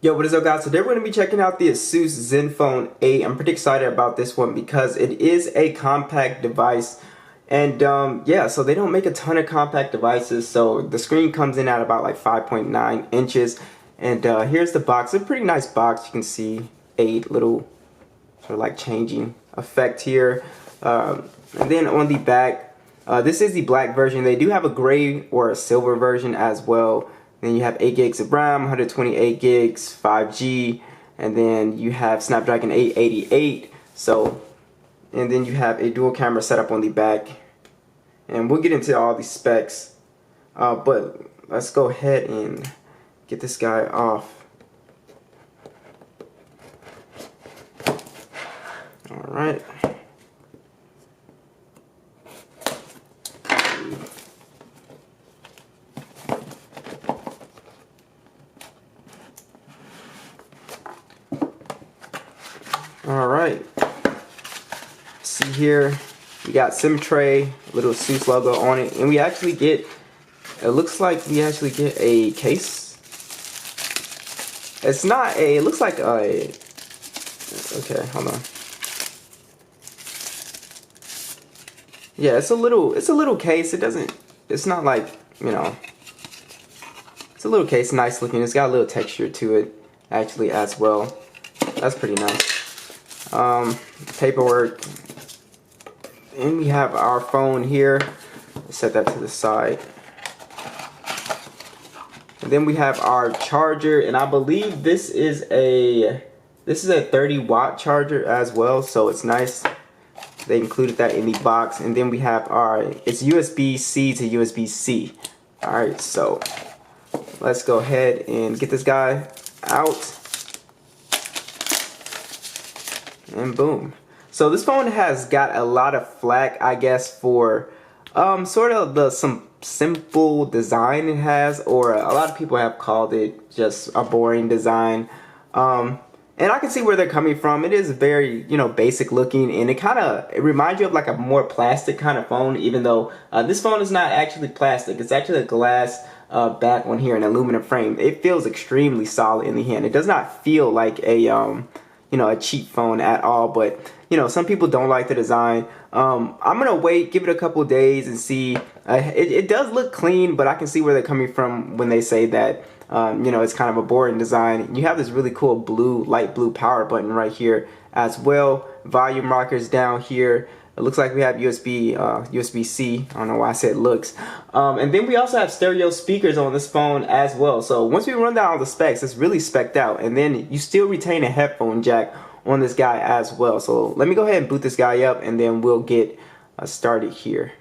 Yo, what is up, guys? Today we're going to be checking out the Asus Zenfone 8. I'm pretty excited about this one because it is a compact device. And yeah, so they don't make a ton of compact devices. So the screen comes in at about like 5.9 inches. And here's the box. It's a pretty nice box. You can see 8 little sort of like changing effect here. And then on the back, this is the black version. They do have a gray or a silver version as well. Then you have 8 gigs of RAM, 128 gigs, 5G, and then you have Snapdragon 888. And then you have a dual camera setup on the back. And we'll get into all these specs. But let's go ahead and get this guy off. Alright. Alright, see here, we got SIM tray, little Asus logo on it, and we actually get, it looks like we actually get a case. It's not a, it looks like a, okay, hold on. Yeah, it's a little case. It doesn't, it's not like, you know, it's a little case, nice looking. It's got a little texture to it, actually, as well. That's pretty nice. Paperwork, and we have our phone here. Let's set that to the side, and then we have our charger, and I believe this is a 30-watt charger as well, so it's nice they included that in the box. And then we have our, it's USB-C to USB-C. Alright, so let's go ahead and get this guy out. And boom. So this phone has got a lot of flack, I guess, for sort of some simple design it has, or a lot of people have called it just a boring design. And I can see where they're coming from. It is very, you know, basic looking, and it reminds you of like a more plastic kind of phone, even though this phone is not actually plastic. It's actually a glass back on here, an aluminum frame. It feels extremely solid in the hand. It does not feel like a you know, a cheap phone at all, but you know, some people don't like the design. I'm gonna wait, give it a couple days and see. It does look clean, but I can see where they're coming from when they say that you know, it's kind of a boring design. You have this really cool blue, light blue power button right here as well. Volume rockers down here. It looks like we have USB-C. I don't know why I said looks. And then we also have stereo speakers on this phone as well. So once we run down all the specs, it's really specced out. And then you still retain a headphone jack on this guy as well. So let me go ahead and boot this guy up, and then we'll get started here.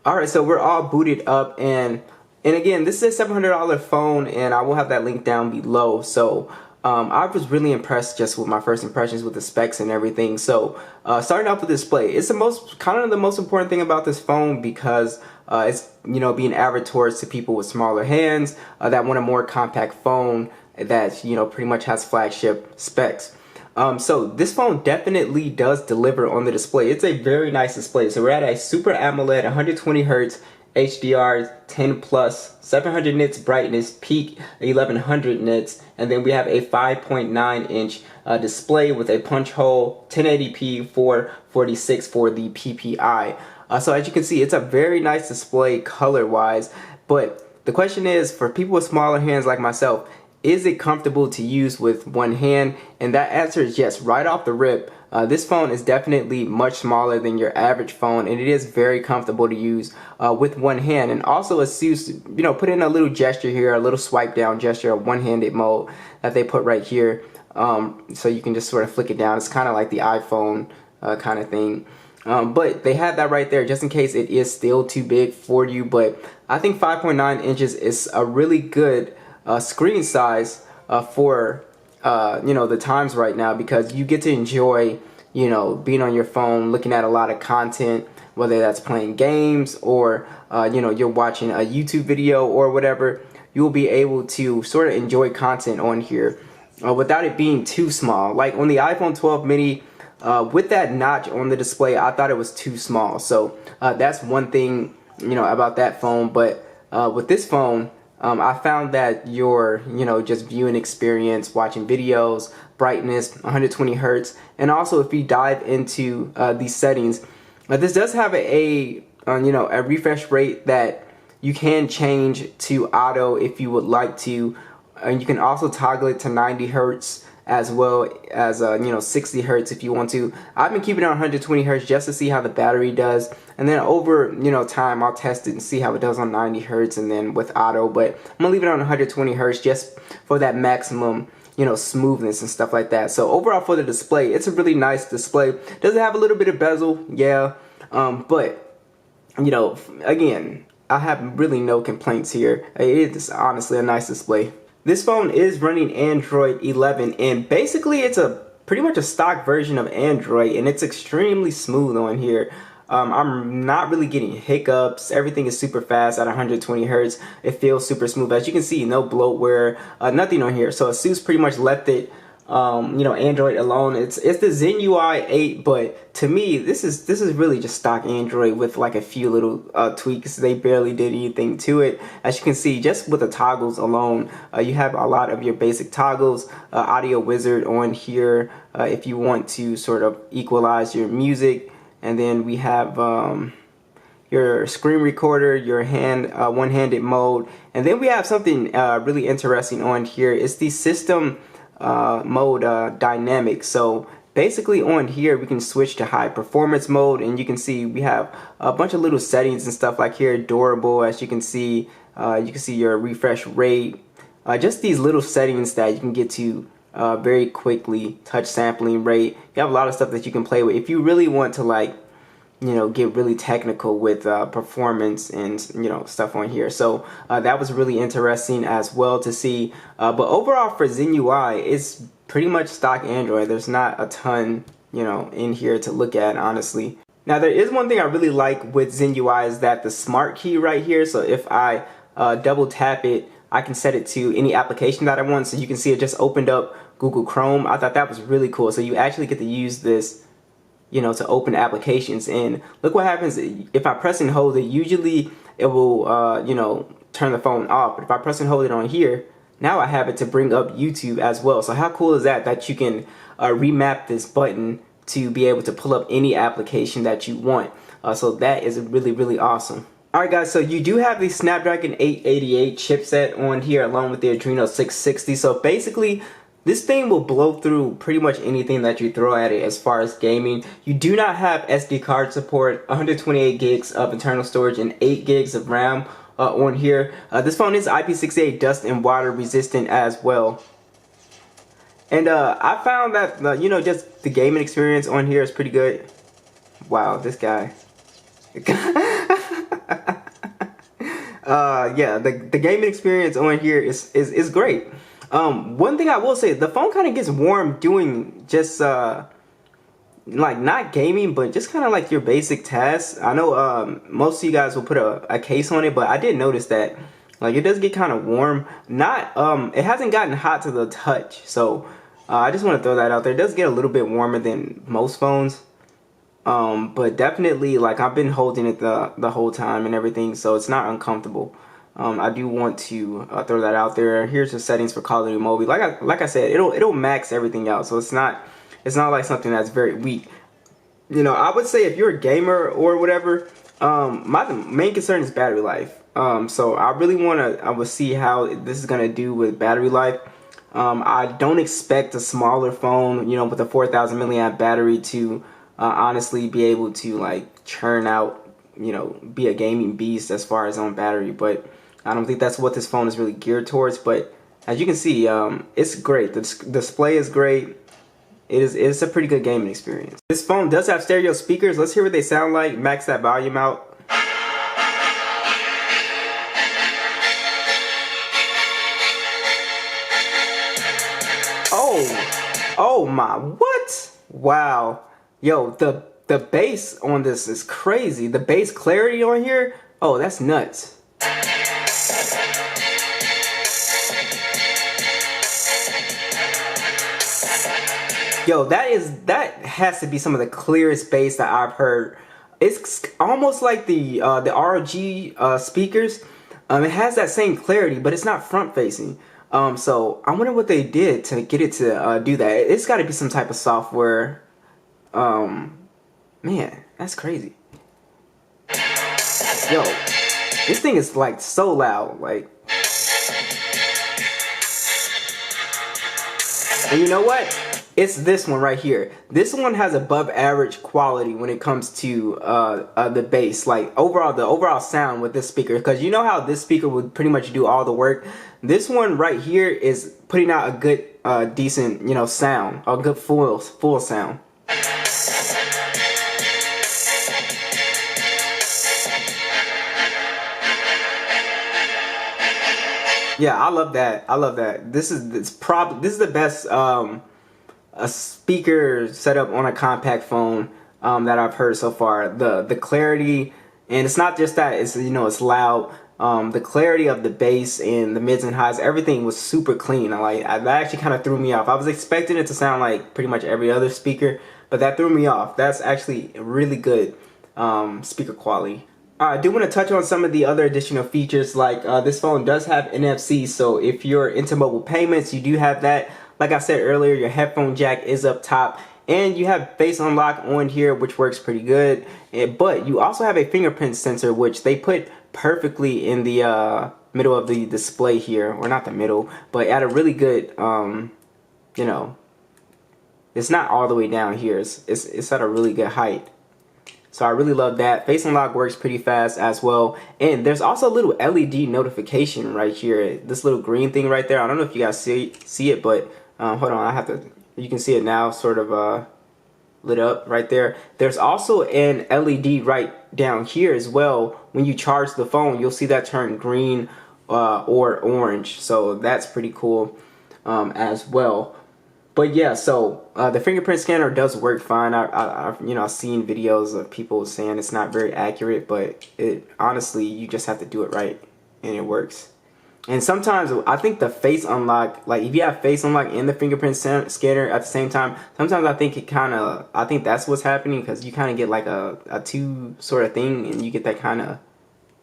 Alright, so we're all booted up, and again, this is a $700 phone, and I will have that link down below. So I was really impressed just with my first impressions with the specs and everything. So starting off with the display, it's the most important thing about this phone, because it's, you know, being average towards to people with smaller hands that want a more compact phone that, you know, pretty much has flagship specs. So this phone definitely does deliver on the display. It's a very nice display. So we're at a Super AMOLED 120 Hz HDR 10 plus, 700 nits brightness, peak 1100 nits, and then we have a 5.9 inch display with a punch hole, 1080p 446 for the PPI. So as you can see, it's a very nice display color wise, but the question is, for people with smaller hands like myself, is it comfortable to use with one hand? And that answer is yes, right off the rip. This phone is definitely much smaller than your average phone, and it is very comfortable to use with one hand. And also Asus, you know, put in a little gesture here, a little swipe down gesture, a one-handed mode that they put right here, so you can just sort of flick it down. It's kind of like the iPhone kind of thing. But they have that right there just in case it is still too big for you. But I think 5.9 inches is a really good screen size for you know, the times right now, because you get to enjoy, you know, being on your phone, looking at a lot of content, whether that's playing games or you know, you're watching a YouTube video or whatever. You'll be able to sort of enjoy content on here without it being too small. Like on the iPhone 12 mini, with that notch on the display, I thought it was too small. So that's one thing, you know, about that phone. But with this phone, I found that your, just viewing experience, watching videos, brightness, 120 hertz, and also if you dive into these settings, this does have a refresh rate that you can change to auto if you would like to, and you can also toggle it to 90 hertz as well as 60 hertz if you want to. I've been keeping it on 120 hertz just to see how the battery does, and then over time I'll test it and see how it does on 90 hertz and then with auto. But I'm gonna leave it on 120 hertz just for that maximum smoothness and stuff like that. So overall for the display, it's a really nice display. Does it have a little bit of bezel? Yeah, but again, I have really no complaints here. It is honestly a nice display. This phone is running Android 11, and basically it's pretty much a stock version of Android, and it's extremely smooth on here. I'm not really getting hiccups. Everything is super fast at 120 hertz. It feels super smooth. As you can see, no bloatware, nothing on here. So Asus pretty much left it Android alone. It's the Zen UI 8, but to me this is really just stock Android with like a few little tweaks. They barely did anything to it. As you can see, just with the toggles alone, you have a lot of your basic toggles, audio wizard on here if you want to sort of equalize your music, and then we have your screen recorder, your one-handed mode, and then we have something really interesting on here. It's the system mode dynamic. So basically on here we can switch to high performance mode, and you can see we have a bunch of little settings and stuff like here, durable, as you can see your refresh rate, just these little settings that you can get to very quickly. Touch sampling rate, you have a lot of stuff that you can play with if you really want to get really technical with performance and stuff on here. So that was really interesting as well to see. But overall for Zen UI, it's pretty much stock Android. There's not a ton in here to look at, honestly. Now there is one thing I really like with Zen UI is that the smart key right here. So if I double tap it, I can set it to any application that I want. So you can see it just opened up Google Chrome. I thought that was really cool. So you actually get to use this to open applications, and look what happens if I press and hold it. Usually it will turn the phone off, but if I press and hold it on here, now I have it to bring up YouTube as well. So how cool is that you can remap this button to be able to pull up any application that you want. So that is really awesome. Alright guys, so you do have the Snapdragon 888 chipset on here along with the Adreno 660. So basically this thing will blow through pretty much anything that you throw at it as far as gaming. You do not have SD card support, 128 gigs of internal storage and 8 gigs of RAM on here. This phone is IP68 dust and water resistant as well. And I found that, just the gaming experience on here is pretty good. Wow, this guy. Yeah, the gaming experience on here is great. One thing I will say, the phone kind of gets warm doing just like not gaming, but just kind of like your basic tasks. I know most of you guys will put a case on it, but I did notice that like it does get kind of warm. Not it hasn't gotten hot to the touch, so I just want to throw that out there. It does get a little bit warmer than most phones, but definitely like I've been holding it the whole time and everything, so it's not uncomfortable. I do want to throw that out there. Here's the settings for Call of Duty Mobile. Like I said, it'll max everything out, so it's not like something that's very weak. I would say if you're a gamer or whatever, my main concern is battery life. So I really I will see how this is gonna do with battery life. I don't expect a smaller phone, with a 4,000 milliamp battery to honestly be able to like churn out, be a gaming beast as far as on battery. But I don't think that's what this phone is really geared towards. But as you can see, it's great. The display is great. It's a pretty good gaming experience. This phone does have stereo speakers. Let's hear what they sound like. Max that volume out. Oh my, what? Wow. Yo, the bass on this is crazy. The bass clarity on here, oh, that's nuts. Yo, that has to be some of the clearest bass that I've heard. It's almost like the ROG speakers. It has that same clarity, but it's not front facing. So I wonder what they did to get it to do that. It's got to be some type of software. Man, that's crazy. Yo, this thing is like so loud, like. And you know what? It's this one right here. This one has above average quality when it comes to the bass, like the overall sound with this speaker. Because you know how this speaker would pretty much do all the work. This one right here is putting out a good, decent, sound, a good full sound. Yeah, I love that. I love that. This is the best a speaker setup on a compact phone that I've heard so far. The clarity, and it's not just that. It's it's loud. The clarity of the bass and the mids and highs, everything was super clean. That actually kind of threw me off. I was expecting it to sound like pretty much every other speaker, but that threw me off. That's actually really good speaker quality. I do want to touch on some of the other additional features, like this phone does have NFC, so if you're into mobile payments, you do have that. Like I said earlier, your headphone jack is up top, and you have face unlock on here, which works pretty good. But you also have a fingerprint sensor, which they put perfectly in the middle of the display here, or not the middle, but at a really good, it's not all the way down here. It's at a really good height. So I really love that. Face unlock works pretty fast as well. And there's also a little LED notification right here. This little green thing right there. I don't know if you guys see it, but hold on. You can see it now, sort of lit up right there. There's also an LED right down here as well. When you charge the phone, you'll see that turn green or orange. So that's pretty cool as well. But yeah, so the fingerprint scanner does work fine. I've seen videos of people saying it's not very accurate, but honestly, you just have to do it right, and it works. And sometimes I think the face unlock, like if you have face unlock and the fingerprint scanner at the same time, sometimes I think that's what's happening, because you kind of get like a two sort of thing, and you get that kind of,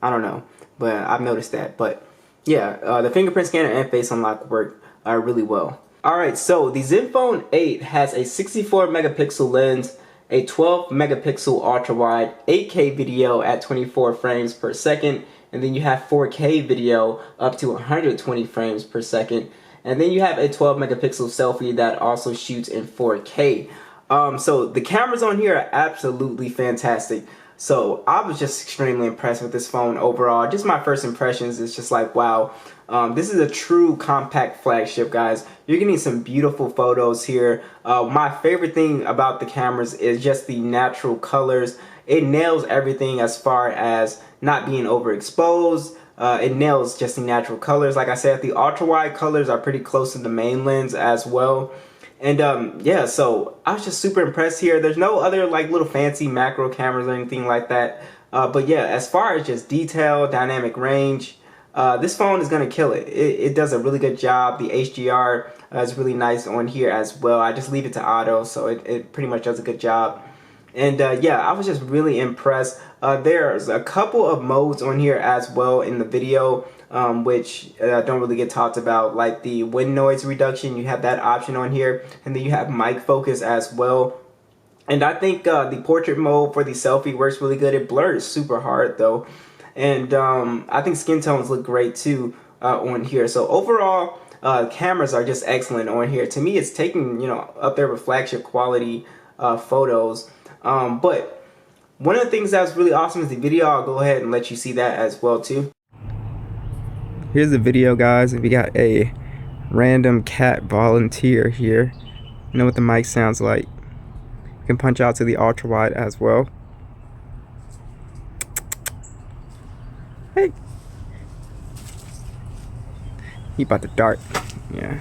I don't know, but I've noticed that. But yeah, the fingerprint scanner and face unlock work really well. Alright, so the Zenfone 8 has a 64 megapixel lens, a 12 megapixel ultra wide, 8K video at 24 frames per second, and then you have 4K video up to 120 frames per second, and then you have a 12 megapixel selfie that also shoots in 4K. So the cameras on here are absolutely fantastic. So I was just extremely impressed with this phone overall. Just my first impressions is just like, wow. This is a true compact flagship, guys. You're getting some beautiful photos here. My favorite thing about the cameras is just the natural colors. It nails everything as far as not being overexposed. It nails just the natural colors. Like I said, the ultra wide colors are pretty close to the main lens as well. And yeah, so I was just super impressed here. There's no other like little fancy macro cameras or anything like that. But yeah, as far as just detail, dynamic range, this phone is going to kill it. It does a really good job. The HDR is really nice on here as well. I just leave it to auto, so it pretty much does a good job. And yeah, I was just really impressed. There's a couple of modes on here as well in the video, which don't really get talked about, like the wind noise reduction. You have that option on here, and then you have mic focus as well. And I think the portrait mode for the selfie works really good. It blurs super hard though. And I think skin tones look great too on here. So overall, cameras are just excellent on here. To me, it's taking, up there with flagship quality photos. But one of the things that's really awesome is the video. I'll go ahead and let you see that as well too. Here's the video, guys. We got a random cat volunteer here. You know what the mic sounds like. You can punch out to the ultra wide as well. Hey. He about to dart. Yeah.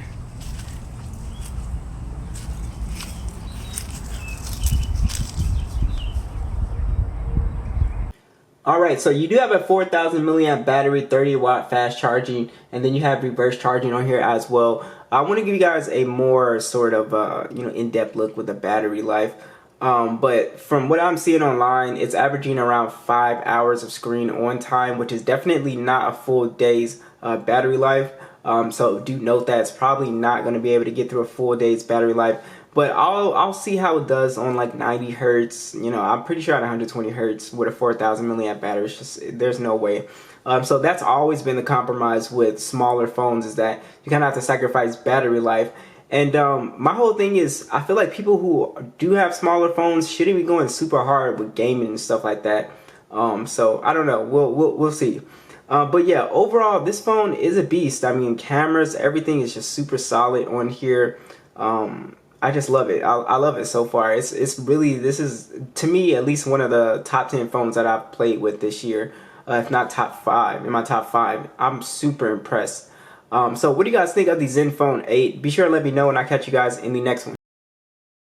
Alright, so you do have a 4,000 milliamp battery, 30 watt fast charging, and then you have reverse charging on here as well. I want to give you guys a more sort of in-depth look with the battery life. But from what I'm seeing online, it's averaging around 5 hours of screen on time, which is definitely not a full day's battery life. So do note that it's probably not going to be able to get through a full day's battery life. But I'll see how it does on like 90 hertz. You know, I'm pretty sure at 120 hertz with a 4,000 milliamp battery, it's just there's no way. So that's always been the compromise with smaller phones, is that you kind of have to sacrifice battery life. And my whole thing is, I feel like people who do have smaller phones shouldn't be going super hard with gaming and stuff like that. So I don't know. We'll see. But yeah, overall, this phone is a beast. I mean, cameras, everything is just super solid on here. I just love it. I love it so far. It's really, this is, to me, at least one of the top 10 phones that I've played with this year, if not top 5, in my top 5. I'm super impressed. So what do you guys think of the Zenfone 8? Be sure to let me know, and I'll catch you guys in the next one.